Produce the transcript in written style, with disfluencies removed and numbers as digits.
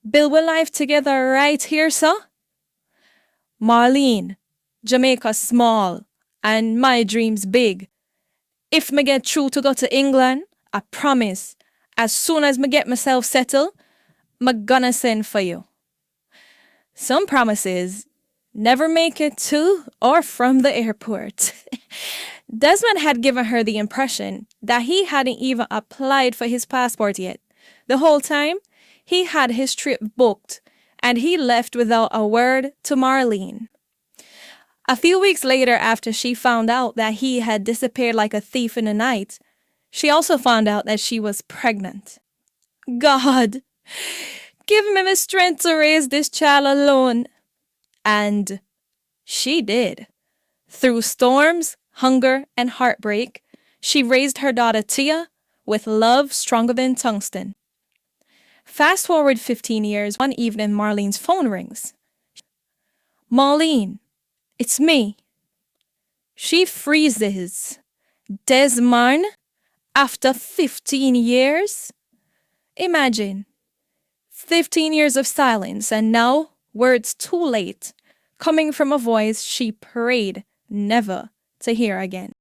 Build we life together right here, so? Marlene, Jamaica small, and my dreams big. If me get through to go to England, I promise, as soon as me get myself settled, me gonna send for you. Some promises never make it to or from the airport. Desmond had given her the impression that he hadn't even applied for his passport yet. The whole time, he had his trip booked, and he left without a word to Marlene. A few weeks later, after she found out that he had disappeared like a thief in the night, she also found out that she was pregnant. God, give me the strength to raise this child alone. And she did. Through storms, hunger, and heartbreak, she raised her daughter Tia with love stronger than tungsten. Fast forward 15 years, one evening Marlene's phone rings. Marlene, it's me. She freezes. Desmond, after 15 years? Imagine, 15 years of silence, and now words too late, coming from a voice she prayed never to hear again.